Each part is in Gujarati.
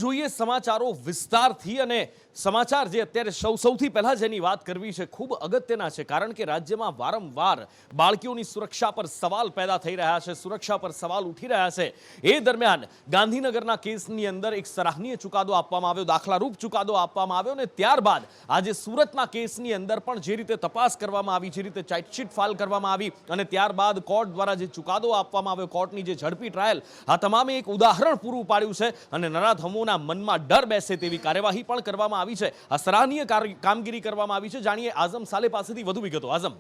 જોઈએ સમાચારો વિસ્તારથી અને સમાચાર જે અત્યારે સૌથી પહેલા જેની વાત કરવી છે ખૂબ અગત્યના છે, કારણ કે રાજ્યમાં વારંવાર બાળકીઓની સુરક્ષા પર સવાલ પેદા થઈ રહ્યા છે, સુરક્ષા પર સવાલ ઉઠી રહ્યા છે। એ દરમિયાન ગાંધીનગરના કેસની અંદર એક સરાહનીય ચુકાદો આપવામાં આવ્યો, દાખલારૂપ ચુકાદો આપવામાં આવ્યો, અને ત્યારબાદ આજે સુરતના કેસની અંદર પણ જે રીતે તપાસ કરવામાં આવી, જે રીતે ચાર્જશીટ ફાઇલ કરવામાં આવી અને ત્યારબાદ કોર્ટ દ્વારા જે ચુકાદો આપવામાં આવ્યો, કોર્ટની જે ઝડપી ટ્રાયલ, આ તમામે એક ઉદાહરણ પૂરું પાડ્યું છે અને નરાધમોના મનમાં ડર બેસે તેવી કાર્યવાહી પણ કરવામાં આવી છે। આ સરાહનીય કામગીરી કરવામાં આવી છે। જાણીએ આઝમ સાલે પાસેથી વધુ વિગતો। આઝમ,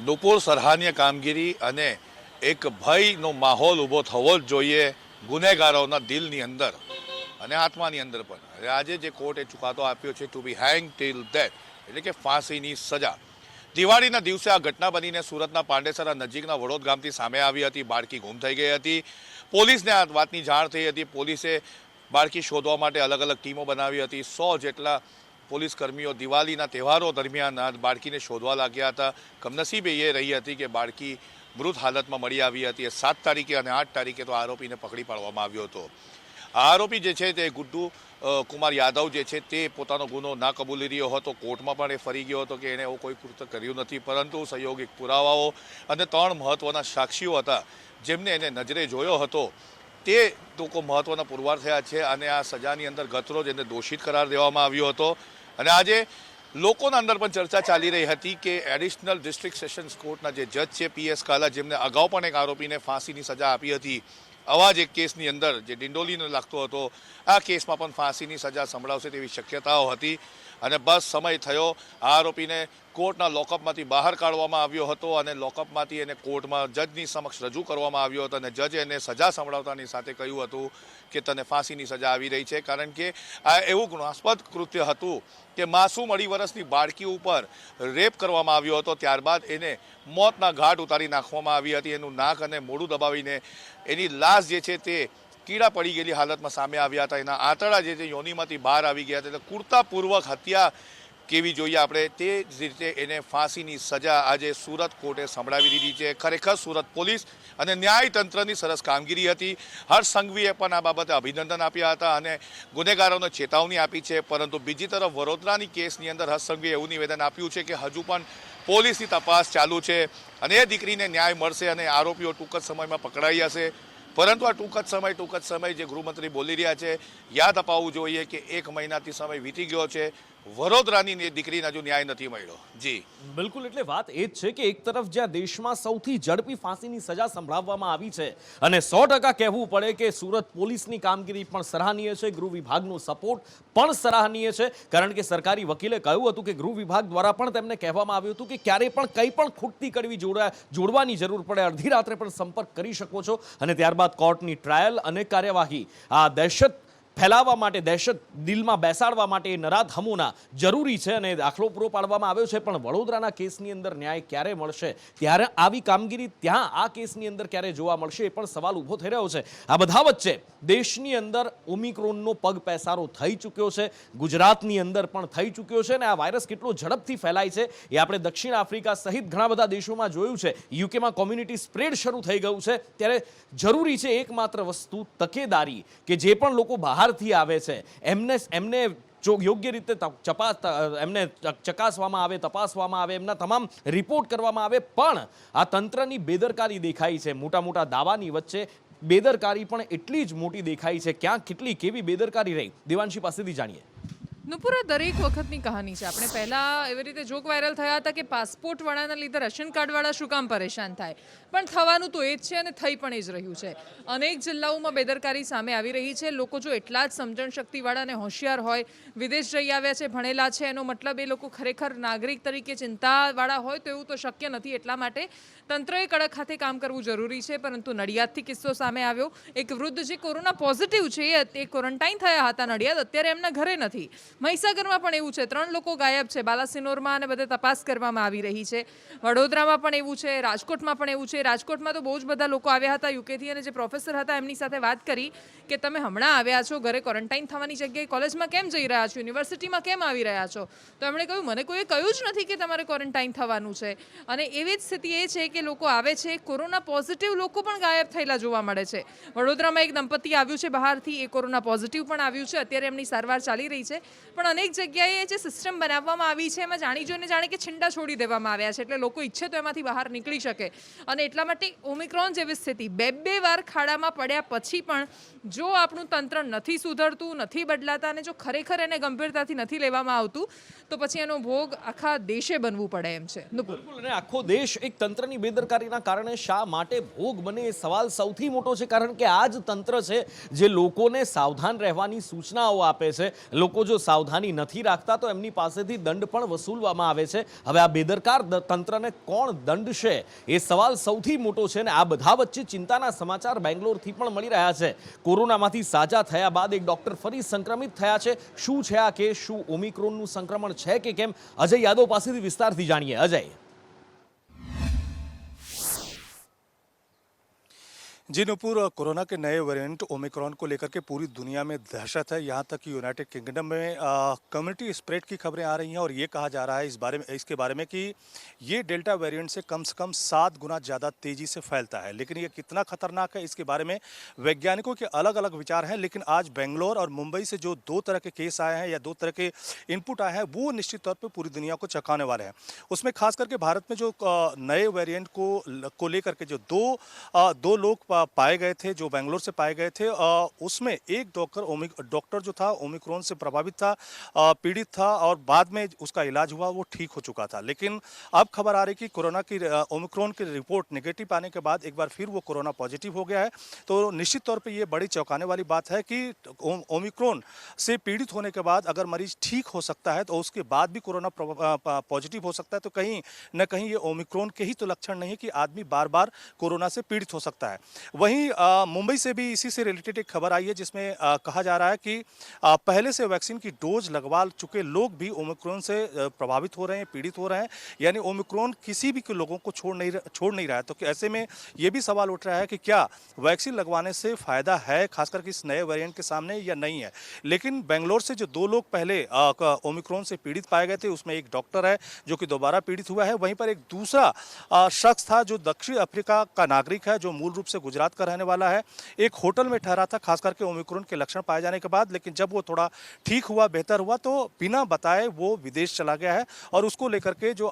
નુપુર, સરાહનીય કામગીરી અને એક ભયનો માહોલ ઊભો થવો જ જોઈએ ગુનેગારોના દિલની અંદર અને આત્માની અંદર પણ। આજે જે કોર્ટે ચુકાદો આપ્યો છે ટુ બી હેંગ ટિલ ડેથ, એટલે કે ફાંસીની સજા। દિવાળીના દિવસે આ ઘટના બનીને સુરતના પાંડેસરા નજીકના વડોદ ગામથી સામે આવી હતી। બાળકી ગુમ થઈ ગઈ હતી। પોલીસને આ વાતની જાણ થઈ હતી। પોલીસે બાળકી શોધવા માટે અલગ અલગ ટીમો બનાવી હતી। 100 જેટલા પોલીસ કર્મીઓ દિવાળીના તહેવારો દરમિયાન આ બાળકીને શોધવા લાગ્યા હતા। કમનસીબે એ રહી હતી કે બાળકી મૃત હાલતમાં મળી આવી હતી। 7 તારીખે અને 8 તારીખે તો આરોપીને પકડી પાડવામાં આવ્યો હતો। આ આરોપી જે છે તે ગુડ્ડુ કુમાર યાદવ જે છે તે પોતાનો ગુનો ના કબૂલી રહ્યો હતો। કોર્ટમાં પણ એ ફરી ગયો હતો કે એણે એવું કોઈ કૃત્ય કર્યું નથી, પરંતુ સંયોગિક પુરાવાઓ અને 3 મહત્વના સાક્ષીઓ હતા જેમને એને નજરે જોયો હતો તે લોકો મહત્વના પુરવાર થયા છે અને આ સજાની અંદર ગતરોજ એને દોષિત કરાર દેવામાં આવ્યો હતો। અને આજે લોકોના અંદર પણ ચર્ચા ચાલી રહી હતી કે એડિશનલ ડિસ્ટ્રિક્ટ સેશન્સ કોર્ટના જે જજ છે PS કાલા, જેમને અગાઉ પણ એક આરોપીને ફાંસીની સજા આપી હતી, આવા જ એક કેસની અંદર જે ડિંડોલીને લાગતો હતો, આ કેસમાં પણ ફાંસીની સજા સંભળાવશે તેવી શક્યતાઓ હતી। અને બસ સમય થયો, આ આરોપીને કોર્ટના લોકઅપમાંથી બહાર કાઢવામાં આવ્યો હતો અને લોકઅપમાંથી એને કોર્ટમાં જજની સમક્ષ રજૂ કરવામાં આવ્યો હતો અને જજે એને સજા સંભળાવતાની સાથે કહ્યું હતું કે તને ફાંસીની સજા આવી રહી છે, કારણ કે આ એવું ગુનાસ્પદ કૃત્ય હતું કે માસૂમ 2.5 વર્ષની બાળકી ઉપર રેપ કરવામાં આવ્યો હતો। ત્યારબાદ એને મોતના ઘાટ ઉતારી નાખવામાં આવી હતી। એનું નાક અને મોઢું દબાવીને એની લાશ જે છે તે કીડા પડી ગયેલી હાલતમાં સામે આવ્યા હતા। એના આંતરડા જે છે યોનિમાંથી બહાર આવી ગયા હતા। એટલે કૃરતાપૂર્વક હત્યા કેવી જોઈએ આપણે, તે જ રીતે એને ફાંસીની સજા આજે સુરત કોર્ટે સંભળાવી દીધી છે। ખરેખર સુરત પોલીસ અને ન્યાયતંત્રની સરસ કામગીરી હતી। હર્ષ સંઘવીએ પણ આ બાબતે અભિનંદન આપ્યા હતા અને ગુનેગારોને ચેતવણી આપી છે। પરંતુ બીજી તરફ વડોદરાની કેસની અંદર હર્ષ સંઘવીએ એવું નિવેદન આપ્યું છે કે હજુ પણ પોલીસની તપાસ ચાલુ છે અને એ દીકરીને ન્યાય મળશે અને આરોપીઓ ટૂંક જ સમયમાં પકડાઈ જશે। પરંતુ આ ટૂંક જ સમય જે ગૃહમંત્રી બોલી રહ્યા છે, યાદ અપાવવું જોઈએ કે 1 મહિનાથી સમય વીતી ગયો છે, વડોદરાની દીકરીને હજુ ન્યાય નથી મળ્યો। જી બિલકુલ, એટલે વાત એ જ છે કે એક તરફ જ્યાં દેશમાં સૌથી ઝડપી ફાંસીની સજા સંભળાવવામાં આવી છે અને 100% કહેવું પડે કે સુરત પોલીસની કામગીરી પણ સરાહનીય છે, ગૃહ વિભાગનો સપોર્ટ પણ સરાહનીય છે, કારણ કે સરકારી વકીલે કહ્યું હતું કે ગૃહ વિભાગ દ્વારા પણ તેમને કહેવામાં આવ્યું હતું કે ક્યારેય પણ કંઈ પણ ખૂટતી કડવી જોડવાની જરૂર પડે, અડધી રાત્રે પણ સંપર્ક કરી શકો છો। અને ત્યારબાદ કોર્ટની ટ્રાયલ અને કાર્યવાહી, આ દહેશત ફેલાવવા માટે, દહેશત દિલમાં બેસાડવા માટે નરાધમોના જરૂરી છે અને દાખલો પૂરો પાડવામાં આવ્યો છે। પણ વડોદરાના કેસની અંદર ન્યાય ક્યારે મળશે, ત્યારે આવી કામગીરી ત્યાં આ કેસની અંદર ક્યારે જોવા મળશે, એ પણ સવાલ ઊભો થઈ રહ્યો છે। આ બધા વચ્ચે દેશની અંદર ઓમિક્રોનનો પગ પેસારો થઈ ચૂક્યો છે, ગુજરાતની અંદર પણ થઈ ચૂક્યો છે અને આ વાયરસ કેટલો ઝડપથી ફેલાય છે એ આપણે દક્ષિણ આફ્રિકા સહિત ઘણા બધા દેશોમાં જોયું છે। યુકેમાં કોમ્યુનિટી સ્પ્રેડ શરૂ થઈ ગયું છે, ત્યારે જરૂરી છે એકમાત્ર વસ્તુ તકેદારી, કે જે પણ લોકો બહારથી આવે છે એમને યોગ્ય રીતે એમને ચકાસવામાં આવે, તપાસવામાં આવે, એમના તમામ રિપોર્ટ કરવામાં આવે। પણ આ તંત્રની બેદરકારી દેખાય છે, મોટા દાવાની વચ્ચે બેદરકારી પણ એટલી જ મોટી દેખાય છે। ક્યાંક કેટલી કેવી બેદરકારી રહી, દેવાંશી પાસેથી જાણીએ। નુપુરા, દરેક વખતની કહાની છે। આપણે પહેલા એવી રીતે જોક વાયરલ થયા હતા કે પાસપોર્ટ વાળાના લીધે રેશન કાર્ડ વાળા શું કામ પરેશાન થાય, પણ થવાનું તો એ જ છે અને થઈ પણ એ જ રહ્યું છે। અનેક જિલ્લાઓમાં બેદરકારી સામે આવી રહી છે। લોકો જો એટલા જ સમજણ શક્તિવાળા અને હોશિયાર હોય, વિદેશ જઈ આવ્યા છે, ભણેલા છે, એનો મતલબ એ લોકો ખરેખર નાગરિક તરીકે ચિંતાવાળા હોય તો એવું તો શક્ય નથી। એટલા માટે તંત્રએ કડક હાથે કામ કરવું જરૂરી છે। પરંતુ નડિયાદથી કિસ્સો સામે આવ્યો, એક વૃદ્ધ જે કોરોના પોઝિટિવ છે, એ ક્વોરન્ટાઇન થયા હતા નડિયાદ, અત્યારે એમના ઘરે નથી। મહીસાગરમાં પણ એવું છે, 3 લોકો ગાયબ છે, બાલાસિનોરમાં અને બધે તપાસ કરવામાં આવી રહી છે. વડોદરામાં પણ એવું છે, રાજકોટમાં પણ એવું છે. રાજકોટમાં તો બહુ જ બધા લોકો આવ્યા હતા યુકેથી, અને જે પ્રોફેસર હતા એમની સાથે વાત કરી કે તમે હમણાં આવ્યા છો, ઘરે ક્વોરન્ટાઇન થવાની જગ્યાએ કોલેજમાં કેમ જઈ રહ્યા છો, યુનિવર્સિટીમાં કેમ આવી રહ્યા છો? તો એમણે કહ્યું મને કોઈએ કહ્યું જ નથી કે તમારે ક્વોરન્ટાઇન થવાનું છે. અને એવી જ સ્થિતિ એ છે કે લોકો આવે છે, કોરોના પોઝિટિવ લોકો પણ ગાયબ થયેલા જોવા મળે છે. વડોદરામાં એક દંપતી આવ્યું છે બહારથી, એ કોરોના પોઝિટિવ પણ આવ્યું છે, અત્યારે એમની સારવાર ચાલી રહી છે. પણ અનેક જગ્યાએ જે સિસ્ટમ બનાવવામાં આવી છે એમાં જાણી જોઈને જાણે કે છીંડા છોડી દેવામાં આવ્યા છે, એટલે લોકો ઈચ્છે તો એમાંથી બહાર નીકળી શકે. અને એટલા માટે ઓમિક્રોન જેવી સ્થિતિ, બે વાર ખાડામાં પડ્યા પછી પણ જો આપણું તંત્ર નથી સુધરતું, નથી બદલાતા, અને જો ખરેખર એને ગંભીરતાથી નથી લેવામાં આવતું, તો પછી એનો ભોગ આખા દેશે બનવું પડે એમ છે. બિલકુલ, અને આખો દેશ એક તંત્રની બેદરકારીના કારણે શા માટે ભોગ બને એ સવાલ સૌથી મોટો છે, કારણ કે આ જ તંત્ર છે જે લોકોને સાવધાન રહેવાની સૂચનાઓ આપે છે. લોકો જો સાવધાની નથી રાખતા તો એમની પાસેથી દંડ પણ વસૂલવામાં આવે છે. હવે આ બેદરકાર તંત્રને કોણ દંડશે એ સવાલ સૌથી મોટો છે. અને આ બધા વચ્ચે ચિંતાના સમાચાર બેંગ્લોરથી પણ મળી રહ્યા છે. કોરોનામાંથી સાજા થયા બાદ એક ડોક્ટર ફરી સંક્રમિત થયા છે. શું છે આ કેસ? શું ઓમિક્રોનનું સંક્રમણ છે કે કેમ? અજય યાદવ પાસેથી વિસ્તારથી જાણીએ. અજય. जी नूपुर, कोरोना के नए वेरिएंट ओमिक्रॉन को लेकर के पूरी दुनिया में दहशत है। यहाँ तक कि यूनाइटेड किंगडम में कम्युनिटी स्प्रेड की खबरें आ रही हैं और ये कहा जा रहा है इसके बारे में कि ये डेल्टा वेरिएंट से कम 7 गुना ज़्यादा तेज़ी से फैलता है। लेकिन ये कितना खतरनाक है इसके बारे में वैज्ञानिकों के अलग अलग विचार हैं। लेकिन आज बेंगलोर और मुंबई से जो 2 तरह के केस आए हैं या 2 तरह के इनपुट आए हैं, वो निश्चित तौर पर पूरी दुनिया को चौंकाने वाले हैं। उसमें खास करके भारत में जो नए वेरिएंट को लेकर के जो दो लोग पाए गए थे, जो बेंगलोर से पाए गए थे, उसमें एक डॉक्टर जो था ओमिक्रॉन से प्रभावित था, पीड़ित था, और बाद में उसका इलाज हुआ, वो ठीक हो चुका था। लेकिन अब खबर आ रही कि कोरोना की ओमिक्रॉन की रिपोर्ट नेगेटिव आने के बाद एक बार फिर वो कोरोना पॉजिटिव हो गया है। तो निश्चित तौर पे ये बड़ी चौंकाने वाली बात है कि ओमिक्रॉन से पीड़ित होने के बाद अगर मरीज ठीक हो सकता है तो उसके बाद भी कोरोना पॉजिटिव हो सकता है। तो कहीं न कहीं ये ओमिक्रॉन के ही तो लक्षण नहीं है कि आदमी बार बार कोरोना से पीड़ित हो सकता है। वहीं मुंबई से भी इसी से रिलेटेड एक खबर आई है जिसमें कहा जा रहा है कि पहले से वैक्सीन की डोज लगवा चुके लोग भी ओमिक्रॉन से प्रभावित हो रहे हैं, पीड़ित हो रहे हैं। यानी ओमिक्रॉन किसी भी लोगों को छोड़ नहीं रहा है। तो ऐसे में ये भी सवाल उठ रहा है कि क्या वैक्सीन लगवाने से फ़ायदा है, खासकर कि इस नए वेरिएंट के सामने, या नहीं है। लेकिन बेंगलोर से जो 2 लोग पहले ओमिक्रॉन से पीड़ित पाए गए थे, उसमें एक डॉक्टर है जो कि दोबारा पीड़ित हुआ है। वहीं पर एक दूसरा शख्स था जो दक्षिण अफ्रीका का नागरिक है, जो मूल रूप से गुजरात का रहने वाला है। एक होटल में ठहरा था खास करके ओमिक्रॉन के लक्षण पाए जाने के बाद, लेकिन जब वो थोड़ा ठीक हुआ, बेहतर हुआ, तो बिना बताए वो विदेश चला गया है। और उसको लेकर के जो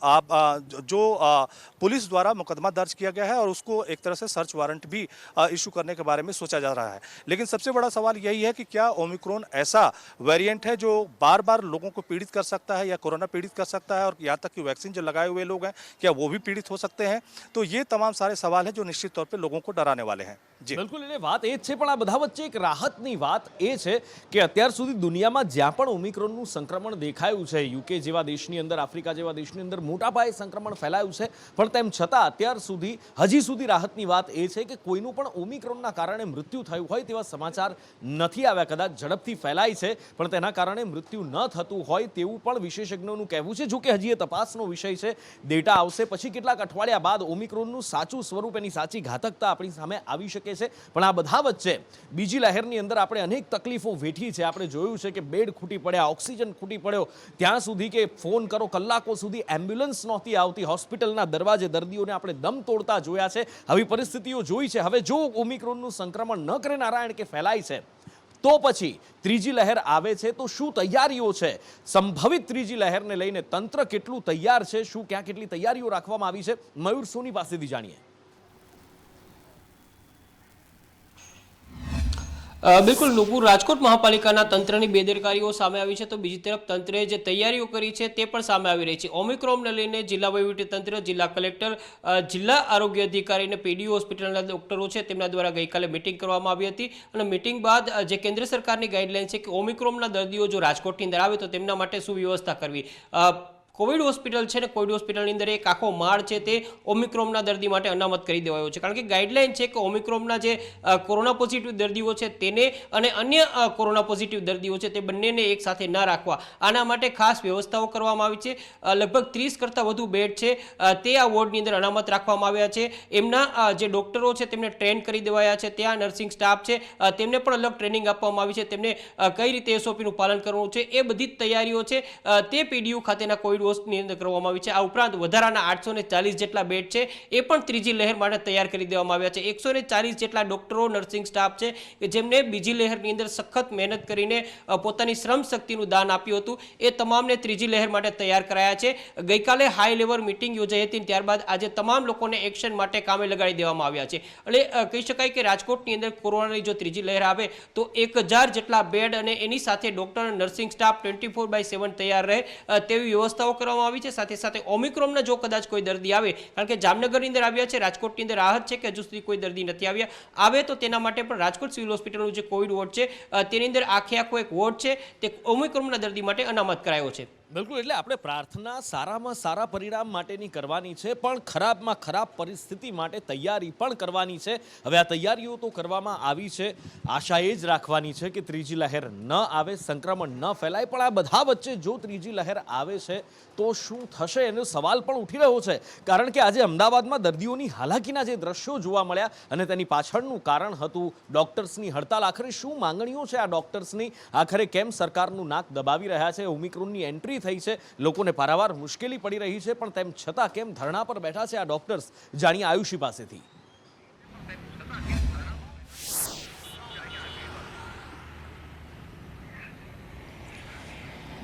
पुलिस द्वारा मुकदमा दर्ज किया गया है और उसको एक तरह से सर्च वारंट भी इशू करने के बारे में सोचा जा रहा है। लेकिन सबसे बड़ा सवाल यही है कि क्या ओमिक्रॉन ऐसा वेरिएंट है जो बार बार लोगों को पीड़ित कर सकता है या कोरोना पीड़ित कर सकता है, और यहाँ तक कि वैक्सीन जो लगाए हुए लोग हैं क्या वो भी पीड़ित हो सकते हैं। तो ये तमाम सारे सवाल हैं जो निश्चित तौर पर लोगों को डराने वाले हैं। બિલકુલ, એટલે વાત એ જ છે, પણ આ બધા વચ્ચે એક રાહતની વાત એ છે કે અત્યાર સુધી દુનિયામાં જ્યાં પણ ઓમિક્રોનનું સંક્રમણ દેખાયું છે, યુકે જેવા દેશની અંદર, આફ્રિકા જેવા દેશની અંદર મોટા પાયે સંક્રમણ ફેલાયું છે, પણ તેમ છતાં અત્યાર સુધી હજી સુધી રાહતની વાત એ છે કે કોઈનું પણ ઓમિક્રોનના કારણે મૃત્યુ થયું હોય તેવા સમાચાર નથી આવ્યા. કદાચ ઝડપથી ફેલાય છે પણ તેના કારણે મૃત્યુ ન થતું હોય તેવું પણ વિશેષજ્ઞોનું કહેવું છે. જો કે હજી એ તપાસનો વિષય છે, ડેટા આવશે પછી કેટલાક અઠવાડિયા બાદ ઓમિક્રોનનું સાચું સ્વરૂપ, એની સાચી ઘાતકતા આપણી સામે આવી શકે છે. પણ આ બધા વચ્ચે બીજી લહેરની અંદર આપણે અનેક તકલીફો વેઠી છે. આપણે જોયું છે કે બેડ ખૂટી પડ્યા, ઓક્સિજન ખૂટી પડ્યો, ત્યાં સુધી કે ફોન કરો કલાકો સુધી એમ્બ્યુલન્સ નહોતી આવતી, હોસ્પિટલના દરવાજે દર્દીઓને આપણે દમ તોડતા જોયા છે. આવી પરિસ્થિતિઓ જોઈ છે. હવે જો ઓમિક્રોનનું સંક્રમણ ન કરે નારાયણ કે ફેલાય છે તો પછી ત્રીજી લહેર આવે છે તો શું તૈયારીઓ છે? સંભવિત ત્રીજી લહેરને લઈને તંત્ર કેટલું તૈયાર છે? શું ક્યાં કેટલી તૈયારીઓ રાખવામાં આવી છે? મયુર સોની પાસેથી જાણીએ. બિલકુલ નુપુર, રાજકોટ મહાપાલિકાના તંત્રની બેદરકારીઓ સામે આવી છે, તો બીજી તરફ તંત્રે જે તૈયારીઓ કરી છે તે પણ સામે આવી રહી છે. ઓમિક્રોનને લઈને જિલ્લા વહીવટીતંત્ર, જિલ્લા કલેક્ટર, જિલ્લા આરોગ્ય અધિકારી અને પીડીઓ હોસ્પિટલના ડોક્ટરો છે તેમના દ્વારા ગઈકાલે મિટિંગ કરવામાં આવી હતી. અને મિટિંગ બાદ જે કેન્દ્ર સરકારની ગાઈડલાઈન છે કે ઓમિક્રોનના દર્દીઓ જો રાજકોટની અંદર આવે તો તેમના માટે શું વ્યવસ્થા કરવી, કોવિડ હોસ્પિટલ છે ને કોવિડ હોસ્પિટલની અંદર એક આખો માળ છે તે ઓમિક્રોનના દર્દી માટે અનામત કરી દેવાયો છે, કારણ કે ગાઈડલાઈન છે કે ઓમિક્રોનના જે કોરોના પોઝિટિવ દર્દીઓ છે તેને અને અન્ય કોરોના પોઝિટિવ દર્દીઓ છે તે બંનેને એક સાથે ન રાખવા, આના માટે ખાસ વ્યવસ્થાઓ કરવામાં આવી છે. લગભગ 30 કરતાં વધુ બેડ છે તે આ વોર્ડની અંદર અનામત રાખવામાં આવ્યા છે. એમના જે ડોક્ટરો છે તેમને ટ્રેન કરી દેવાયા છે, ત્યાં નર્સિંગ સ્ટાફ છે તેમને પણ અલગ ટ્રેનિંગ આપવામાં આવી છે, તેમને કઈ રીતે એસઓપીનું પાલન કરવું છે એ બધી જ તૈયારીઓ છે તે પીડીયુ ખાતેના કોવિડ હોસ્પિટલની અંદર કરવામાં આવી છે. આ ઉપરાંત વધારાના 840 જેટલા બેડ છે એ પણ ત્રીજી લહેર માટે તૈયાર કરી દેવામાં આવ્યા છે. 140 જેટલા ડોક્ટરો, નર્સિંગ સ્ટાફ છે કે જેમને બીજી લહેરની અંદર સખત મહેનત કરીને પોતાની શ્રમ શક્તિનું દાન આપ્યું હતું, એ તમામને ત્રીજી લહેર માટે તૈયાર કરાયા છે. ગઈકાલે હાઈ લેવલ મીટિંગ યોજાઈ હતી, ત્યારબાદ આજે તમામ લોકોને એક્શન માટે કામે લગાડી દેવામાં આવ્યા છે. એટલે કહી શકાય કે રાજકોટની અંદર કોરોનાની જો ત્રીજી લહેર આવે તો 1000 જેટલા બેડ અને એની સાથે ડોક્ટર, નર્સિંગ સ્ટાફ 24/7 તૈયાર રહે તેવી વ્યવસ્થાઓ કરવામાં આવી છે. સાથે સાથે ઓમિક્રોનના જો કદાચ કોઈ દર્દી આવે, કારણ કે જામનગરની અંદર આવ્યા છે, રાજકોટની અંદર રાહત છે કે હજુ સુધી કોઈ દર્દી નથી આવ્યા, આવે તો તેના માટે પણ રાજકોટ સિવિલ હોસ્પિટલનું જે કોવિડ વોર્ડ છે તેની અંદર આખો એક વોર્ડ છે તે ઓમિક્રોનના દર્દી માટે અનામત કરાયો છે. બિલકુલ, એટલે આપણે પ્રાર્થના સારામાં સારા પરિણામ માટેની કરવાની છે, પણ ખરાબમાં ખરાબ પરિસ્થિતિ માટે તૈયારી પણ કરવાની છે. હવે આ તૈયારીઓ તો કરવામાં આવી છે, આશા એ જ રાખવાની છે કે ત્રીજી લહેર ન આવે, સંક્રમણ ન ફેલાય. પણ આ બધા વચ્ચે જો ત્રીજી લહેર આવે છે તો શું થશે એનો સવાલ પણ ઉઠી રહ્યો છે, કારણ કે આજે અમદાવાદમાં દર્દીઓની હાલાકીના જે દ્રશ્યો જોવા મળ્યા અને તેની પાછળનું કારણ હતું ડોક્ટર્સની હડતાલ. આખરે શું માંગણીઓ છે આ ડોક્ટર્સની? આખરે કેમ સરકારનું નાક દબાવી રહ્યા છે? ઓમિક્રોનની એન્ટ્રી થઈ છે, લોકોને પારાવાર મુશ્કેલી પડી રહી છે, પણ તેમ છતાં કેમ ધરણા પર બેઠા છે આ ડોક્ટર્સ? જાણીએ આયુષી પાસેથી.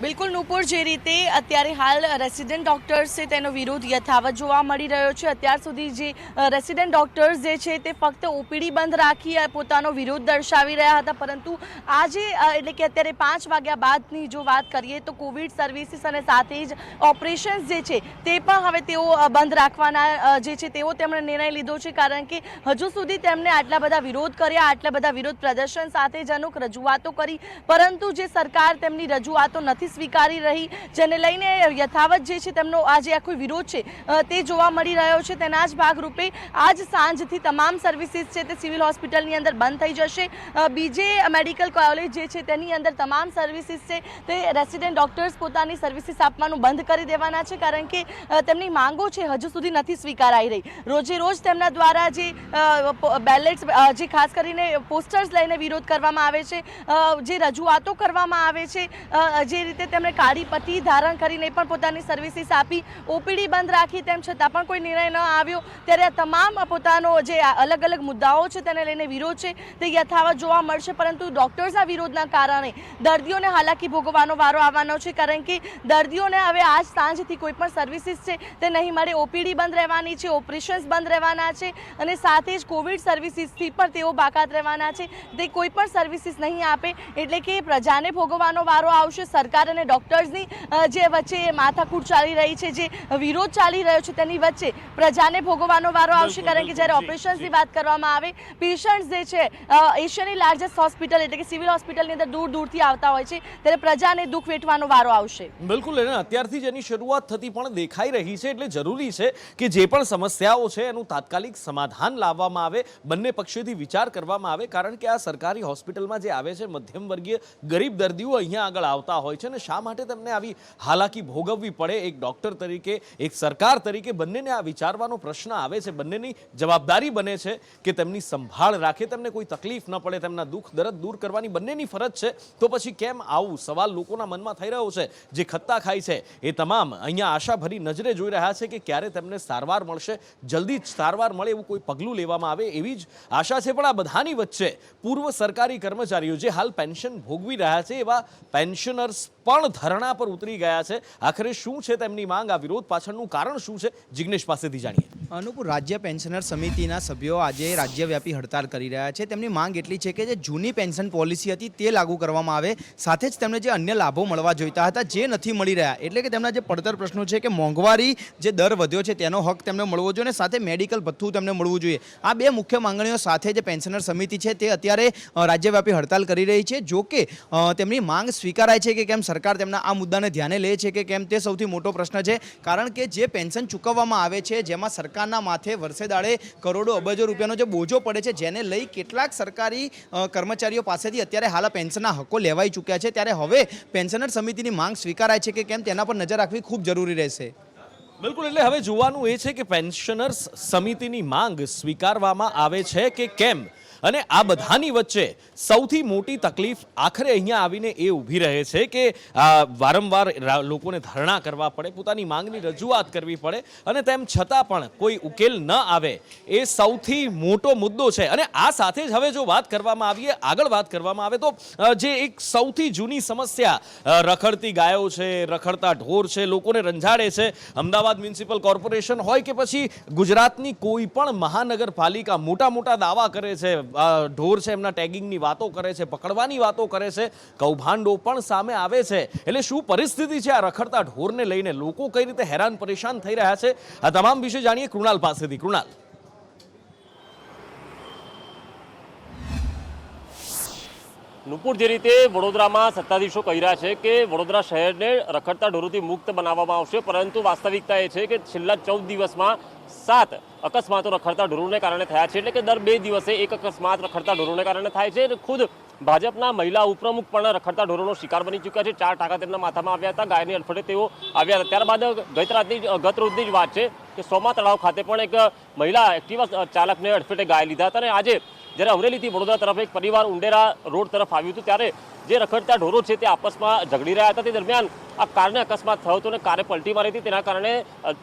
બિલકુલ નુપુર, જે રીતે અત્યારે હાલ રેસિડેન્ટ ડોક્ટર્સ છે તેનો વિરોધ યથાવત જોવા મળી રહ્યો છે. અત્યાર સુધી જે રેસિડેન્ટ ડોક્ટર્સ જે છે તે ફક્ત ઓપીડી બંધ રાખી પોતાનો વિરોધ દર્શાવી રહ્યા હતા, પરંતુ આજે એટલે કે અત્યારે 5 વાગ્યા બાદની જો વાત કરીએ તો કોવિડ સર્વિસીસ અને સાથે જ ઓપરેશન્સ જે છે તે પણ હવે તેઓ બંધ રાખવાના જે છે તેવો તેમણે નિર્ણય લીધો છે, કારણ કે હજુ સુધી તેમને આટલા બધા વિરોધ કર્યા, આટલા બધા વિરોધ પ્રદર્શન સાથે જ અમુક રજૂઆતો કરી, પરંતુ જે સરકાર તેમની રજૂઆતો નથી સ્વીકારી રહી, જેને લઈને યથાવત જે છે તેમનો આજે આખો વિરોધ છે તે જોવા મળી રહ્યો છે. તેના જ ભાગરૂપે આજ સાંજથી તમામ સર્વિસીસ છે તે સિવિલ હોસ્પિટલની અંદર બંધ થઈ જશે. બીજે મેડિકલ કોલેજ જે છે તેની અંદર તમામ સર્વિસીસ છે તે રેસિડેન્ટ ડોક્ટર્સ પોતાની સર્વિસીસ આપવાનું બંધ કરી દેવાના છે, કારણ કે તેમની માંગો છે હજુ સુધી નથી સ્વીકારાઈ રહી. રોજે રોજ તેમના દ્વારા જે બેલેટ્સ જે ખાસ કરીને પોસ્ટર્સ લઈને વિરોધ કરવામાં આવે છે, જે રજૂઆતો કરવામાં આવે છે, જે રીતે તેમણે કાળી પટ્ટી ધારણ કરીને પણ પોતાની સર્વિસીસ આપી, ઓપીડી બંધ રાખી, તેમ છતાં પણ કોઈ નિર્ણય ન આવ્યો, ત્યારે આ તમામ પોતાનો જે અલગ અલગ મુદ્દાઓ છે તેને લઈને વિરોધ છે તે યથાવત જોવા મળશે. પરંતુ ડોક્ટર્સના વિરોધના કારણે દર્દીઓને હાલાકી ભોગવવાનો વારો આવવાનો છે, કારણ કે દર્દીઓને હવે આજ સાંજથી કોઈ પણ સર્વિસીસ છે તે નહીં મળે. ઓપીડી બંધ રહેવાની છે, ઓપરેશન્સ બંધ રહેવાના છે અને સાથે જ કોવિડ સર્વિસીસથી પણ તેઓ બાકાત રહેવાના છે. તે કોઈ પણ સર્વિસીસ નહીં આપે એટલે કે પ્રજાને ભોગવવાનો વારો આવશે. સરકાર અને ડોક્ટર્સની જે વચ્ચે માથાકૂટ ચાલી રહી છે, જે વિરોધ ચાલી રહ્યો છે, તેની વચ્ચે પ્રજાને ભોગવવાનો વારો આવશે, કારણ કે જ્યારે ઓપરેશન્સની વાત કરવામાં આવે, પેશન્ટ્સ જે છે એશિયાની લાર્જેસ્ટ હોસ્પિટલ એટલે કે સિવિલ હોસ્પિટલની અંદર દૂર દૂરથી આવતા હોય છે, ત્યારે પ્રજાને દુઃખ વેઠવાનો વારો આવશે. બિલકુલ, એને અત્યારથી જ એની શરૂઆત થતી પણ દેખાઈ રહી છે, એટલે જરૂરી છે કે જે પણ સમસ્યાઓ છે એનું તાત્કાલિક સમાધાન લાવવામાં આવે, બંને પક્ષેથી વિચાર કરવામાં આવે, કારણ કે આ સરકારી હોસ્પિટલમાં જે આવે છે મધ્યમ વર્ગીય ગરીબ દર્દીઓ અહીંયા આગળ આવતા હોય છે, અને શા માટે તેમને આવી હાલાકી ભોગવવી પડે? એક ડોક્ટર તરીકે, એક સરકાર તરીકે બંનેને આ વિચારવાનો પ્રશ્ન આવે છે. બંનેની જવાબદારી બને છે કે તેમની સંભાળ રાખે, તેમને કોઈ તકલીફ ન પડે, તેમના દુઃખ દર્દ દૂર કરવાની બંનેની ફરજ છે. તો પછી કેમ આવું સવાલ લોકોના મનમાં થઈ રહ્યો છે? જે ખત્તા ખાય છે એ તમામ અહીંયા આશાભરી નજરે જોઈ રહ્યા છે કે ક્યારે તેમને સારવાર મળશે, જલ્દી જ સારવાર મળે એવું કોઈ પગલું લેવામાં આવે એવી જ આશા છે. પણ આ બધાની વચ્ચે પૂર્વ સરકારી કર્મચારીઓ જે હાલ પેન્શન ભોગવી રહ્યા છે એવા પેન્શનર્સ પણ ધરણા પર ઉતરી ગયા છે. આખરે શું છે તેમની માંગ? આ વિરોધ પાછળનું કારણ શું છે? જિગ્નેશ પાસેથી જાણીએ. અનુપુર, રાજ્ય પેન્શનર સમિતિના સભ્યો આજે રાજ્યવ્યાપી હડતાલ કરી રહ્યા છે. તેમની માંગ એટલી છે કે જે જૂની પેન્શન પોલિસી હતી તે લાગુ કરવામાં આવે, સાથે જ તેમને જે અન્ય લાભો મળવા જોઈતા હતા જે નથી મળી રહ્યા, એટલે કે તેમના જે પડતર પ્રશ્નો છે કે મોંઘવારી જે દર વધ્યો છે તેનો હક તેમને મળવો જોઈએ, અને સાથે મેડિકલ ભથ્થું તેમને મળવું જોઈએ. આ બે મુખ્ય માંગણીઓ સાથે જે પેન્શનર સમિતિ છે તે અત્યારે રાજ્યવ્યાપી હડતાલ કરી રહી છે. જો કે તેમની માંગ સ્વીકારાય છે કે કેમ સરકાર તેમના આ મુદ્દાને ધ્યાને લે છે કે કેમ તે સૌથી મોટો પ્રશ્ન છે, કારણ કે જે પેન્શન ચૂકવવામાં આવે છે જેમાં સરકારના માથે વર્ષે દાડે કરોડો અબજો રૂપિયાનો જે બોજો પડે છે, જેને લઈ કેટલાક સરકારી કર્મચારીઓ પાસેથી અત્યારે હાલ પેન્શનના હકો લેવાઈ ચૂક્યા છે, ત્યારે હવે પેન્શનર સમિતિની માંગ સ્વીકારાય છે કે કેમ તેના પર નજર રાખવી ખૂબ જરૂરી રહેશે. બિલકુલ, એટલે હવે જોવાનું એ છે કે પેન્શનર્સ સમિતિની માંગ સ્વીકારવામાં આવે છે કે કેમ, અને આ બધાની વચ્ચે સૌથી મોટી તકલીફ આખરે અહીંયા આવીને એ ઊભી રહે છે કે વારંવાર લોકોને ધરણા કરવા પડે, પોતાની માંગની રજૂઆત કરવી પડે, અને તેમ છતાં પણ કોઈ ઉકેલ ન આવે એ સૌથી મોટો મુદ્દો છે. અને આ સાથે જ હવે જો વાત કરવામાં આવીએ, આગળ વાત કરવામાં આવે તો જે એક સૌથી જૂની સમસ્યા રખડતી ગાયો છે, રખડતા ઢોર છે, લોકોને રંજાડે છે, અમદાવાદ મ્યુનિસિપલ કોર્પોરેશન હોય કે પછી ગુજરાતની કોઈ પણ મહાનગરપાલિકા મોટા મોટા દાવા કરે છે, ઢોર છે એમના ટેગિંગની વાતો કરે છે, પકડવાની વાતો કરે છે, કૌભાંડો પણ સામે આવે છે. એટલે શું પરિસ્થિતિ છે આ રખડતા ઢોરને લઈને, લોકો કઈ રીતે હેરાન પરેશાન થઈ રહ્યા છે, આ તમામ વિશે જાણીએ કૃણાલ પાસેથી. કૃણાલ, નુપુર, જે રીતે વડોદરામાં સત્તાધીશો કહી રહ્યા છે કે વડોદરા શહેરને રખડતા ઢોરોથી મુક્ત બનાવવામાં આવશે, પરંતુ વાસ્તવિકતા એ છે કે છેલ્લા 14 દિવસમાં 7 અકસ્માતો રખડતા ઢોરોને કારણે થયા છે. એટલે કે દર 2 દિવસે એક અકસ્માત રખડતા ઢોરોને કારણે થાય છે. ખુદ ભાજપના મહિલા ઉપપ્રમુખ પણ રખડતા ઢોરોનો શિકાર બની ચૂક્યા છે. 4 ટાંકા તેમના માથામાં આવ્યા હતા, ગાયની અડફેટે તેઓ આવ્યા હતા. ત્યારબાદ ગત રોજની જ વાત છે કે સોમા તળાવ ખાતે પણ એક મહિલા એક્ટિવા ચાલકને અડફેટે ગાય લીધા હતા. અને આજે જ્યારે અમરેલીથી વડોદરા તરફ એક પરિવાર ઉંડેરા રોડ તરફ આવ્યું હતું, ત્યારે જે રખડતા ઢોરો છે તે આપસમાં ઝઘડી રહ્યા હતા. તે દરમિયાન આ કારને અકસ્માત થયો હતો અને કારે પલટી મારી હતી. તેના કારણે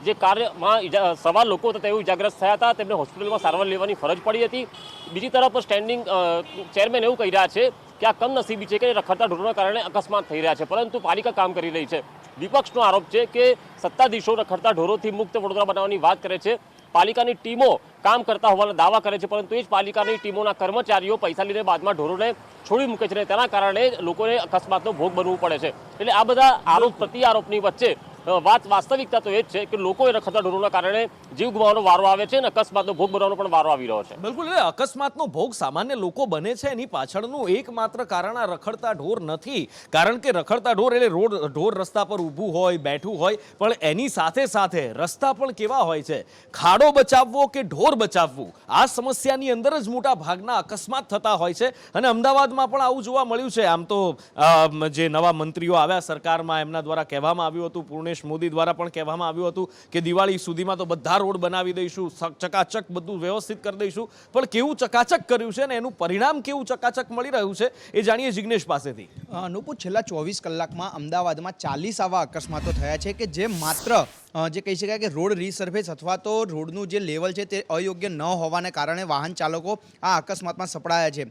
જે કારમાં સવાર લોકો હતા તેઓ ઇજાગ્રસ્ત થયા હતા, તેમને હોસ્પિટલમાં સારવાર લેવાની ફરજ પડી હતી. બીજી તરફ સ્ટેન્ડિંગ ચેરમેન એવું કહી રહ્યા છે કે આ કમનસીબી છે કે રખડતા ઢોરોના કારણે અકસ્માત થઈ રહ્યા છે, પરંતુ પાલિકા કામ કરી રહી છે. વિપક્ષનો આરોપ છે કે સત્તાધીશો રખડતા ઢોરોથી મુક્ત વડોદરા બનાવવાની વાત કરે છે, પાલિકાની ટીમો કામ કરતા હોવાના દાવા કરે છે, પરંતુ એ જ પાલિકાની ટીમોના કર્મચારીઓ પૈસા લઈને બાદમાં ઢોરોને છોડી મૂકે છે, તેના કારણે લોકોને અકસ્માતનો ભોગ બનવું પડે છે. એટલે આ બધા આરોપ પ્રતિ આરોપની વચ્ચે વાસ્તવિકતા તો એ જ છે કે લોકોએ રખડતા ઢોરોના કારણે જીવ ગુમાવવાનો વારો આવે છે અને અકસ્માતનો ભોગ બનવાનો પણ વારો આવી રહ્યો છે. બિલકુલ, એટલે અકસ્માતનો ભોગ સામાન્ય લોકો બને છે, એની પાછળનું એકમાત્ર કારણ આ રખડતા ઢોર નથી. કારણ કે રખડતા ઢોર એટલે ઢોર રસ્તા પર ઊભું હોય, બેઠું હોય, પણ એની સાથે સાથે રસ્તા પણ કેવા હોય છે, ખાડો બચાવવો કે ઢોર બચાવવું, આ સમસ્યાની અંદર જ મોટા ભાગના અકસ્માત થતા હોય છે. અને અમદાવાદમાં પણ આવું જોવા મળ્યું છે. આમ તો જે નવા મંત્રીઓ આવ્યા સરકારમાં, એમના દ્વારા કહેવામાં આવ્યું હતું, પૂર્ણેશ મોદી દ્વારા પણ કહેવામાં આવ્યું હતું કે દિવાળી સુધીમાં તો બધા રોડ બનાવી દઈશું, ચકાચક બધું વ્યવસ્થિત કરી દઈશું. પણ કેવું ચકાચક કર્યું છે ને એનું પરિણામ કેવું ચકાચક મળી રહ્યું છે એ જાણીએ જિગ્નેશ પાસેથી. નુપુર, છેલ્લા 24 કલાકમાં અમદાવાદમાં 40 આવા અકસ્માતો થયા છે કે જે માત્ર જે કહી શકાય કે રોડ રીસર્ફેસ અથવા તો રોડનું જે લેવલ છે તે અયોગ્ય ન હોવાને કારણે વાહન ચાલકો આ અકસ્માતમાં સપડાયા છે.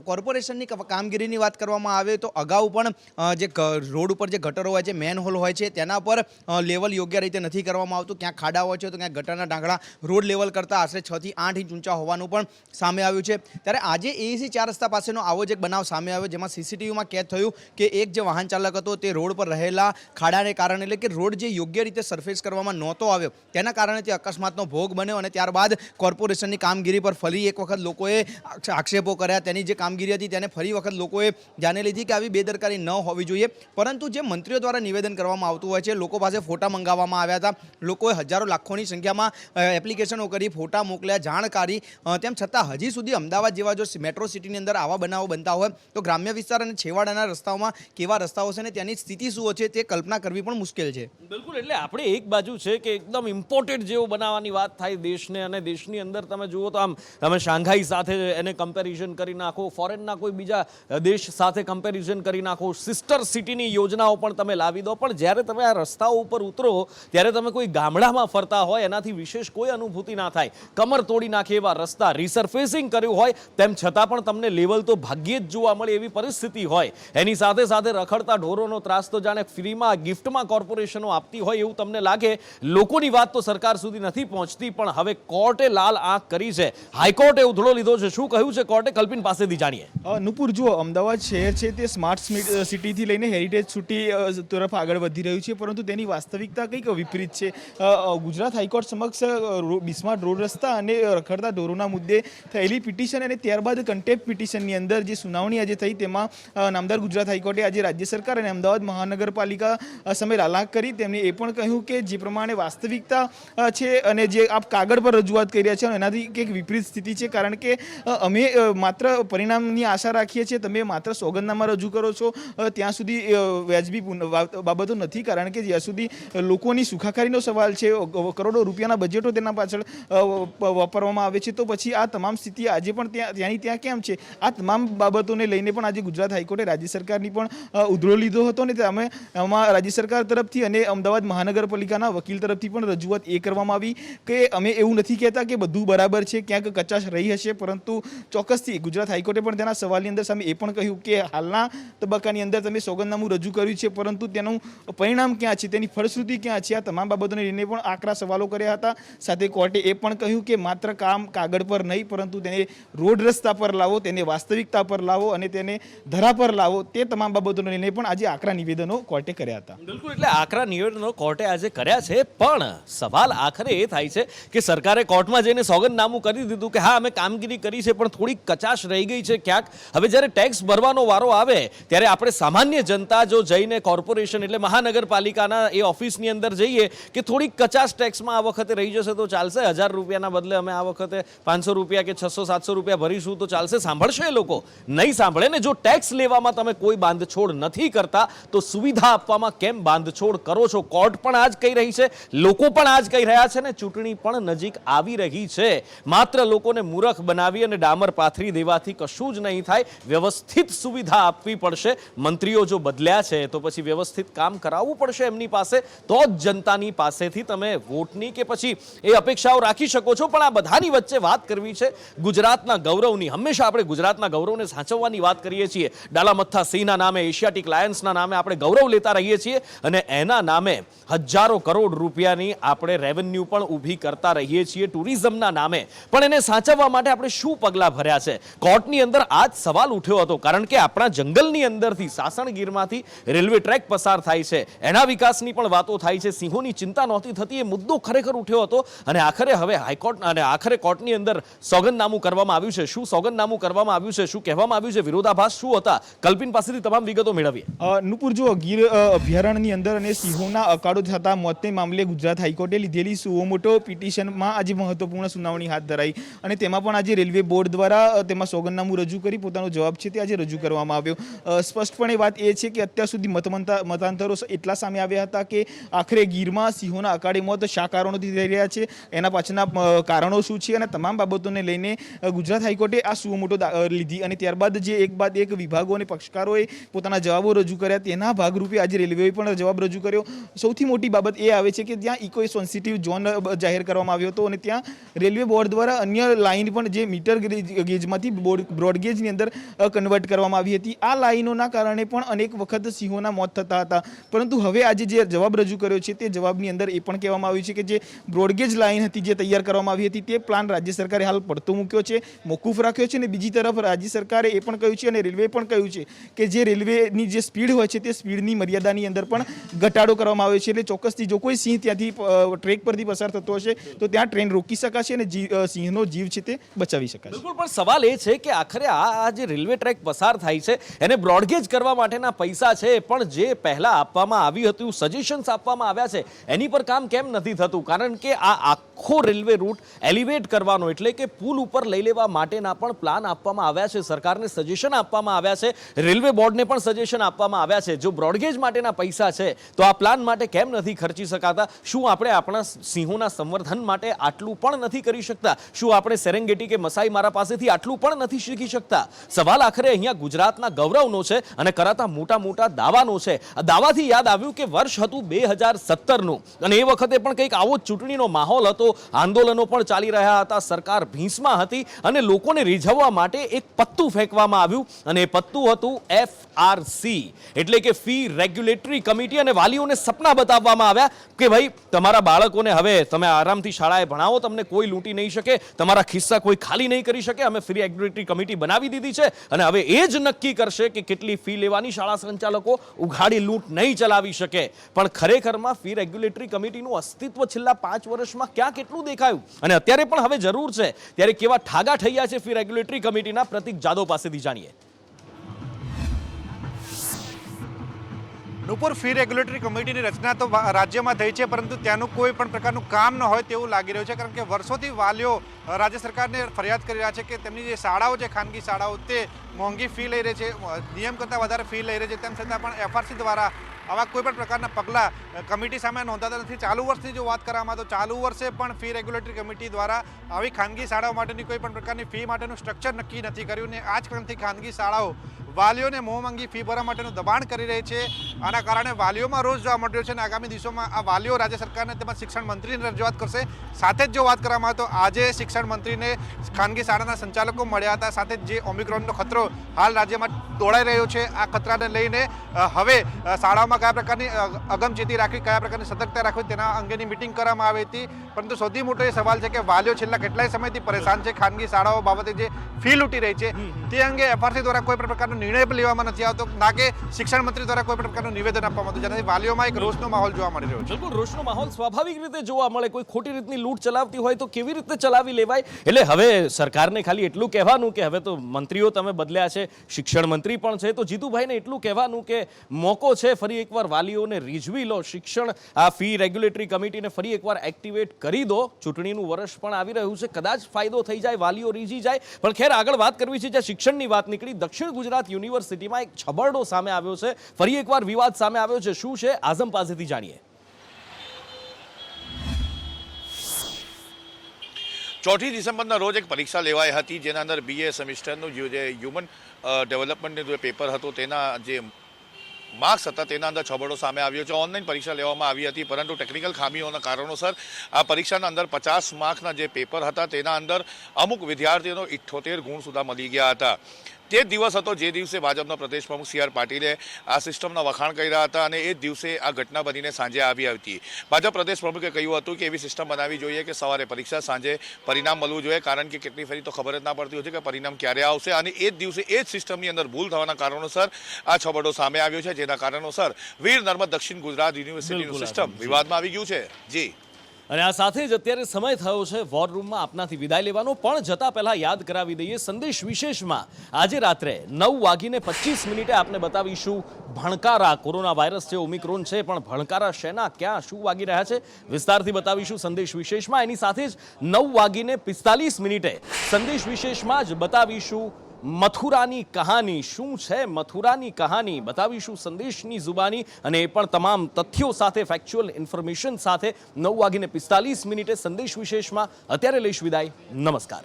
કોર્પોરેશનની કામગીરીની વાત કરવામાં આવે તો અગાઉ પણ જે રોડ ઉપર જે ગટરો હોય છે, મેન હોલ હોય છે, તેના પર લેવલ યોગ્ય રીતે નથી કરવામાં આવતું. ક્યાંક ખાડા હોય છે તો ક્યાંક ગટરના ઢાંકણા રોડ લેવલ કરતાં આશરે 6 થી 8 ઇંચ ઊંચા હોવાનું પણ સામે આવ્યું છે. ત્યારે આજે એસી 4 રસ્તા પાસેનો આવો જ એક બનાવ સામે આવ્યો, જેમાં સીસીટીવીમાં કેદ થયું કે એક જે વાહન ચાલક હતો તે રોડ પર રહેલા ખાડાને કારણે, એટલે કે રોડ જે યોગ્ય રીતે સરફેસ કરવામાં નહોતો આવ્યો, તેના કારણે તે અકસ્માતનો ભોગ બન્યો. અને ત્યારબાદ કોર્પોરેશનની કામગીરી પર ફરી એક વખત લોકોએ આક્ષેપો કર્યા. તેની જે કામગીરી હતી તેને ફરી વખત લોકોએ ધ્યાને લીધી કે આવી બેદરકારી ન હોવી જોઈએ. પરંતુ જે મંત્રીઓ દ્વારા નિવેદન કરવામાં આવતું હોય છે, લોકો પાસે ફોટા મંગાવવામાં આવ્યા હતા, લોકોએ હજારો લાખોની સંખ્યામાં એપ્લિકેશનો કરી, ફોટા મોકલ્યા, જાણકારી, તેમ છતાં હજી સુધી અમદાવાદ જેવા જો મેટ્રો સિટીની અંદર આવા બનાવો બનતા હોય તો ગ્રામ્ય વિસ્તાર અને છેવાડાના રસ્તાઓમાં કેવા રસ્તાઓ છે ને તેની સ્થિતિ શું છે તે કલ્પના કરવી પણ મુશ્કેલ છે. બિલકુલ, એટલે આપણે એક બાજુ છે કે એકદમ ઇમ્પોર્ટેડ જેવો બનાવવાની વાત થાય દેશને, અને દેશની અંદર તમે જુઓ તો આમ તમે શાંઘાઈ સાથે એને કમ્પેરિઝન કરી નાખો, ફોરેનના કોઈ બીજા દેશ સાથે કમ્પેરિઝન કરી નાખો, સિસ્ટર સિટીની યોજનાઓ પણ તમે લાવી દો, પણ જ્યારે તમે આ રસ્તાઓ ઉપર ઉતરો ત્યારે તમે કોઈ ગામડામાં ફરતા હોય એનાથી વિશેષ કોઈ અનુભૂતિ ના થાય. કમર તોડી નાખે એવા રસ્તા, રીસર્ફેસિંગ કર્યું હોય તેમ છતાં પણ તમને લેવલ તો ભાગ્યે જ જોવા મળે એવી પરિસ્થિતિ હોય. એની સાથે સાથે રખડતા ઢોરોનો ત્રાસ તો જાણે ફ્રીમાં ગિફ્ટમાં કોર્પોરેશનો આપતી હોય એવું તમને લાગે લોકોની વાત તો સરકાર સુધી નથી પહોંચતી, પણ હવે કોર્ટે લાલ આંખ કરી છે, હાઈકોર્ટે ઉધડો લીધો છે. શું કહ્યું છે કોર્ટે? કલ્પિન પાસેથી જાણીએ. નુપુર, જુઓ, અમદાવાદ શહેર છે તે સ્માર્ટ સિટીથી લઈને હેરિટેજ સિટી તરફ આગળ વધી રહ્યું છે, પરંતુ તેની વાસ્તવિકતા કંઈક વિપરીત છે. ગુજરાત હાઈકોર્ટ સમક્ષ બિસ્માર્ટ રોડ રસ્તા અને રખડતા ઢોરોના મુદ્દે થયેલી પિટિશન અને ત્યારબાદ કન્ટેમ્પ્ટ પિટિશનની અંદર જે સુનાવણી આજે થઈ તેમાં નામદાર ગુજરાત હાઈકોર્ટે આજે રાજ્ય સરકાર અને અમદાવાદ મહાનગરપાલિકા સામે લાલ આંખ કરી. તેમણે એ પણ કહ્યું કે જે પ્રમાણે વાસ્તવિકતા છે અને જે આપ કાગળ પર રજૂઆત કરી રહ્યા છો એનાથી કંઈક વિપરીત સ્થિતિ છે, કારણ કે અમે માત્ર પરિણામની આશા રાખીએ છીએ, તમે માત્ર સોગંદનામા રજૂ કરો છો ત્યાં સુધી વ્યાજબી બાબતો નથી, કારણ કે જ્યાં સુધી લોકોની સુખાકારીનો સવાલ છે, કરોડો રૂપિયાના બજેટો તેના પાછળ વાપરવામાં આવે છે, તો પછી આ તમામ સ્થિતિ આજે પણ ત્યાંની ત્યાં કેમ છે? આ તમામ બાબતોને લઈને પણ આજે ગુજરાત હાઈકોર્ટે રાજ્ય સરકારની પણ ઉધડો લીધો હતો અને અમે આમાં રાજ્ય સરકાર તરફથી અને અમદાવાદ મહાનગરપાલિકાના વકીલ તરફથી પણ રજૂઆત એ કરવામાં આવી કે અમે એવું નથી કહેતા કે બધું બરાબર છે, ક્યાંક કચાશ રહી હશે, પરંતુ ચોક્કસથી ગુજરાત હાઈકોર્ટે પણ તેના સવાલની અંદર સામે એ પણ કહ્યું કે હાલના તબક્કાની અંદર તમે સોગંદનામું રજૂ કર્યું છે, પરંતુ તેનું પરિણામ ક્યાં છે, તેની ફળશ્રુતિ ક્યાં છે? આ તમામ બાબતોને લઈને પણ આકરા સવાલો કર્યા હતા. સાથે કોર્ટે એ પણ કહ્યું કે માત્ર કામ કાગળ પર નહીં, પરંતુ તેને રોડ રસ્તા પર લાવો, તેને વાસ્તવિકતા પર લાવો અને તેને ધરા પર લાવો. તે તમામ બાબતોને લઈને પણ આજે આકરા નિવેદનો કોર્ટે કર્યા હતા. બિલકુલ, એટલે આકરા નિવેદનો કોર્ટે આજે કર્યા છે, પણ સવાલ આખરે એ થાય છે કે સરકારે કોર્ટમાં જઈને સોગંદનામું કરી દીધું કે હા અમે કામગીરી કરી છે, પણ થોડીક કચાશ રહી ગઈ છે ક્યાંક. હવે જ્યારે ટેક્સ ભરવાનો વારો આવે ત્યારે આપણે સામાન્ય જનતા જો જઈને કોર્પોરેશન એટલે મહાનગરપાલિકાના એ ઓફિસની અંદર જઈએ કે થોડીક કચાશ ટેક્સમાં આ વખતે રહી જશે તો ચાલશે, 1000 રૂપિયાના બદલે અમે આ વખતે 500 રૂપિયા કે 600-700 રૂપિયા ભરીશું તો ચાલશે. સાંભળશે એ લોકો? નહીં સાંભળે ને. જો ટેક્સ લેવામાં તમે કોઈ બાંધછોડ નથી કરતા તો સુવિધા આપવામાં કેમ બાંધછોડ કરો છો? કોર્ટ પણ આ જ કહી રહી છે, લોકો પણ આ જ કહી રહ્યા છે ને ચૂંટણી પણ નજીક આવી રહી છે. માત્ર લોકોને મૂર્ખ બનાવી અને ડામર પાથરી દેવાથી કશું જ નહીં થાય. વ્યવસ્થિત સુવિધા આપવી પડશે. મંત્રીઓ જો બદલ્યા છે તો પછી વ્યવસ્થિત કામ કરાવવું પડશે એમની પાસે, તો જ જનતાની પાસેથી તમે વોટની કે પછી એ અપેક્ષાઓ રાખી શકો છો. પણ આ બધાની વચ્ચે વાત કરવી છે ગુજરાતના ગૌરવની. હંમેશા આપણે ગુજરાતના ગૌરવને સાચવવાની વાત કરીએ છીએ. ડાલામથ્થા સિંહના નામે, એશિયાટિક લાયન્સના નામે આપણે ગૌરવ લેતા રહીએ છીએ અને એના નામે હજારો કરોડ રૂપિયાની આપણે રેવન્યુ પણ ઊભી કરતા રહીએ છીએ ટુરિઝમના નામે. પણ એને સાચવવા માટે આપણે શું પગલાં ભર્યા છે? કોર્ટની અંદર આ જ સવાલ ઉઠ્યો હતો, કારણ કે આપણા જંગલની અંદરથી સાસણગીરમાંથી રેલવે ટ્રેક પસાર થાય છે, એના વિકાસની પણ વાતો થાય છે, સિંહોની ચિંતા નહોતી થતી, એ મુદ્દો ખરેખર ઉઠ્યો હતો અને આખરે હવે હાઈકોર્ટ અને આખરે કોર્ટની અંદર સોગંદનામું કરવામાં આવ્યું છે. શું સોગંદનામું કરવામાં આવ્યું છે? શું કહેવામાં આવ્યું છે? વિરોધાભાસ શું હતા? કલ્પિન પાસેથી તમામ વિગતો મેળવીએ. નુપુર, જુઓ, ગીર અભયારણ્યની અંદર અને સિંહોના અકાળો થતા મોતને મામલે ગુજરાત હાઈકોર્ટે લીધેલી સુઓમોટો પિટિશનમાં આજે મહત્વપૂર્ણ સુનાવણી હાથ ધરાઈ અને તેમાં પણ આજે રેલવે બોર્ડ દ્વારા તેમાં સોગંદનામું રજૂ કરી પોતાનો જવાબ છે તે આજે રજૂ કરવામાં આવ્યો. સ્પષ્ટપણે વાત એ છે કે અત્યાર સુધી મતાંતરો એટલા સામે આવ્યા હતા કે આખરે ગીરમાં સિંહોના અકાળે મોત શા કારણોથી થઈ રહ્યા છે, એના પાછળના કારણો શું છે અને તમામ બાબતોને લઈને ગુજરાત હાઈકોર્ટે આ સુઓમોટો લીધી અને ત્યારબાદ જે એક બાદ એક વિભાગો અને પક્ષકારોએ પોતાના જવાબો રજૂ કર્યા, તેના ભાગરૂપે આજે રેલવેએ પણ જવાબ રજૂ કર્યો. સૌથી મોટી બાબત એ આવે છે કે જ્યાં ઇકો સેન્સિટિવ ઝોન જાહેર કરવામાં આવ્યો હતો અને ત્યાં રેલવે બોર્ડ દ્વારા અન્ય લાઇન પણ જે મીટર ગેજમાંથી બ્રોડગેજની અંદર કન્વર્ટ કરવામાં આવી હતી. આ લાઇનોના કારણે પણ અનેક વખત સિંહોના મોત થતા હતા, પરંતુ હવે આજે જે જવાબ રજૂ કર્યો છે તે જવાબની અંદર એ પણ કહેવામાં આવ્યું છે કે જે બ્રોડગેજ લાઇન હતી જે તૈયાર કરવામાં આવી હતી તે પ્લાન રાજ્ય સરકારે હાલ પડતો મૂક્યો છે, મોકૂફ રાખ્યો છે અને બીજી તરફ રાજ્ય સરકારે એ પણ કહ્યું છે અને રેલવે પણ કહ્યું છે કે જે રેલવેની જે સ્પીડ હોય છે તે સ્પીડની મર્યાદાની અંદર પણ ઘટાડો કરવામાં આવ્યો છે. એટલે ચોક્કસથી જો કોઈ સિંહ ત્યાંથી ટ્રેક પરથી પસાર થતો હશે તો ત્યાં ટ્રેન રોકી શકાશે અને સિંહનો જીવ છે તે બચાવી શકાશે. બિલકુલ, પણ સવાલ એ છે કે આખરે આ જે રેલવે ટ્રેક પસાર થાય છે એને બ્રોડગેજ કરવા માટેના પૈસા છે, પણ જે પહેલા આપવામાં આવ્યું હતું, સજેશન્સ આપવામાં આવ્યા છે, એની પર કામ કેમ નથી થતું? કારણ કે આ આખો રેલવે રૂટ એલિવેટ કરવાનો એટલે કે પુલ ઉપર લઈ લેવા માટેના પણ પ્લાન આપવામાં આવ્યા છે, સરકારને સજેશન આપવામાં આવ્યા છે, રેલવે બોર્ડને પણ સજેશન આપવામાં આવ્યા છે. જો બ્રોડગેજ માટેના પૈસા છે તો આ પ્લાન માટે કેમ નથી ખર્ચી શકાતા? શું આપણે આપણા સિંહોના સંવર્ધન માટે આટલું પણ નથી કરી શકતા? શું આપણે સેરેંગેટી કે મસાઈ મારા પાસેથી આટલું પણ નથી શીખી શકતા? સવાલ આખરે અહીંયા ગુજરાતના ગૌરવનો છે અને કરાતા મોટા મોટા દાવાનો છે. આ દાવાથી યાદ આવ્યું કે વર્ષ હતું 2017નું અને એ વખતે પણ કંઈક આવો ચૂંટણીનો માહોલ હતો, આંદોલનો પણ ચાલી રહ્યા હતા, સરકાર ભીંસમાં હતી અને લોકોને રીઝવવા માટે એક પત્તું ફેંકવામાં આવ્યું અને એ પત્તું હતું FRC એટલે કે ફી રેગ્યુલેટરી કમિટી અને વાલીઓને સપના બતાવવામાં આવ્યા આવ્યા કે ભાઈ તમારા બાળકોને હવે તમે આરામથી શાળાએ ભણાવો, તમને કોઈ લૂંટી નહીં શકે, તમારા ખિસ્સા કોઈ ખાલી નહીં કરી શકે, અમે ફ્રી રેગ્યુલેટરી કમિટી બનાવી દીધી છે અને હવે એ જ નક્કી કરશે કે કેટલી ફી લેવાની, શાળા સંચાલકો ઉઘાડી લૂંટ નહીં ચલાવી શકે. પણ ખરેખરમાં ફી રેગ્યુલેટરી કમિટીનું અસ્તિત્વ છેલ્લા 5 વર્ષમાં ક્યાં કેટલું દેખાયું અને અત્યારે પણ હવે જરૂર છે, ત્યારે કેવા ઠાગા ઠૈયા છે ફી રેગ્યુલેટરી કમિટીના, પ્રતિક જાદવ પાસેથી જાણીએ. નુપુર, ફી રેગ્યુલેટરી કમિટીની રચના તો રાજ્યમાં થઈ છે, પરંતુ ત્યાંનું કોઈ પણ પ્રકારનું કામ ન હોય તેવું લાગી રહ્યું છે. કારણ કે વર્ષોથી વાલીઓ રાજ્ય સરકારને ફરિયાદ કરી રહ્યા છે કે તેમની જે શાળાઓ છે, ખાનગી શાળાઓ, તે મોંઘી ફી લઈ રહી છે, નિયમ કરતાં વધારે ફી લઈ રહી છે. તેમ છતાં પણ એફઆરસી દ્વારા આવા કોઈ પણ પ્રકારના પગલાં કમિટી સામે નોંધાતા નથી. ચાલુ વર્ષની જો વાત કરવામાં આવે તો ચાલુ વર્ષે પણ ફી રેગ્યુલેટરી કમિટી દ્વારા આવી ખાનગી શાળાઓ માટેની કોઈ પણ પ્રકારની ફી માટેનું સ્ટ્રક્ચર નક્કી નથી કર્યું ને આ જ કારણથી ખાનગી શાળાઓ વાલીઓને મોંઘી ફી ભરવા માટેનું દબાણ કરી રહી છે. આના કારણે વાલીઓમાં રોષ જોવા મળ્યો છે અને આગામી દિવસોમાં આ વાલીઓ રાજ્ય સરકારને તેમજ શિક્ષણ મંત્રીને રજૂઆત કરશે. સાથે જ જો વાત કરવામાં આવે તો આજે શિક્ષણ મંત્રીને ખાનગી શાળાના સંચાલકો મળ્યા હતા. સાથે જ જે ઓમિક્રોનનો ખતરો હાલ રાજ્યમાં દોડાઈ રહ્યો છે, આ ખતરાને લઈને હવે શાળાઓમાં કયા પ્રકારની અગમચેતી રાખવી, કયા પ્રકારની સતર્કતા રાખવી તેના અંગેની મિટિંગ કરવામાં આવી હતી. પરંતુ સૌથી મોટો એ સવાલ છે કે વાલીઓ છેલ્લા કેટલાય સમયથી પરેશાન છે. ખાનગી શાળાઓ બાબતે જે ફી લૂંટી રહી છે તે અંગે એફઆરસી દ્વારા કોઈ પણ પ્રકારનો નિર્ણય પણ લેવામાં નથી આવતો, ના કે શિક્ષણ મંત્રી દ્વારા કોઈ પણ પ્રકારનું નિવેદન આપવામાં આવતું, જેનાથી વાલીઓમાં એક રોષનો માહોલ જોવા મળી રહ્યો છે. બિલકુલ રોષનો માહોલ સ્વાભાવિક રીતે જોવા મળે. કોઈ ખોટી રીતની લૂંટ ચલાવતી હોય તો કેવી રીતે ચલાવી લેવાય? એટલે હવે સરકારને ખાલી એટલું કહેવાનું કે હવે તો મંત્રીઓ તમે બદલ્યા છે, શિક્ષણ મંત્રી પણ છે, તો જીતુભાઈને એટલું કહેવાનું કે મોકો છે ફરી એકવાર વાલીઓને રીઝવી લો, શિક્ષણ આ ફી રેગ્યુલેટરી કમિટીને ફરી એકવાર એક્ટિવેટ કરી દો. ચૂંટણીનું વર્ષ પણ આવી રહ્યું છે, કદાચ ફાયદો થઈ જાય, વાલીઓ રીઝી જાય. પણ ખેર આગળ વાત કરવી છે, જ્યાં શિક્ષણની વાત નીકળી, દક્ષિણ ગુજરાત યુનિવર્સિટીમાં એક છબરડો સામે આવ્યો છે, ફરી એકવાર વિવાદ સામે આવ્યો છે. શું છે આઝમ પાસેથી જાણીએ. 4 ડિસેમ્બરના રોજ એક પરીક્ષા લેવાઈ હતી જેના અંદર BA સેમિસ્ટરનું જે હ્યુમન ડેવલપમેન્ટનું જે પેપર હતું તેના જે માર્ક્સ હતા તેના અંદર છબરડો સામે આવ્યો છે. ઓનલાઈન પરીક્ષા લેવામાં આવી હતી, પરંતુ ટેકનિકલ ખામીઓના કારણોસર આ પરીક્ષાના અંદર 50 માર્કના જે પેપર હતા તેના અંદર અમુક વિદ્યાર્થીઓનો 78 ગુણ સુધા મળી ગયા હતા. તે દિવસ હતો જે દિવસે ભાજપના પ્રદેશ પ્રમુખ CR પાટીલે આ સિસ્ટમના વખાણ કર્યા હતા અને એ જ દિવસે આ ઘટના બનીને સાંજે આવી હતી. ભાજપ પ્રદેશ પ્રમુખે કહ્યું હતું કે એવી સિસ્ટમ બનાવવી જોઈએ કે સવારે પરીક્ષા, સાંજે પરિણામ મળવું જોઈએ, કારણ કે કેટલી ફરી તો ખબર જ ના પડતી હોય છે કે પરિણામ ક્યારે આવશે. અને એ જ દિવસે એ જ સિસ્ટમની અંદર ભૂલ થવાના કારણોસર આ છબરડો સામે આવ્યો છે, જેના કારણોસર વીર નર્મદ દક્ષિણ ગુજરાત યુનિવર્સિટીનું સિસ્ટમ વિવાદમાં આવી ગયું છે. જી, અને આ સાથે જ અત્યારે સમય થયો છે વોર રૂમમાં આપનાથી વિદાય લેવાનો. પણ જતાં પહેલાં યાદ કરાવી દઈએ, સંદેશ વિશેષમાં આજે રાત્રે 9:25 આપને બતાવીશું ભણકારા. કોરોના વાયરસ છે, ઓમિક્રોન છે, પણ ભણકારા શેના, ક્યાં, શું વાગી રહ્યા છે, વિસ્તારથી બતાવીશું સંદેશ વિશેષમાં. એની સાથે જ 9:45 સંદેશ વિશેષમાં જ બતાવીશું મથુરાની કહાની. શું છે મથુરાની કહાની બતાવીશું સંદેશની જુબાની, અને એ પણ તમામ તથ્યો સાથે, ફેક્ચ્યુઅલ ઇન્ફોર્મેશન સાથે 9:45 સંદેશ વિશેષમાં. અત્યારે લઈશ વિદાય. નમસ્કાર.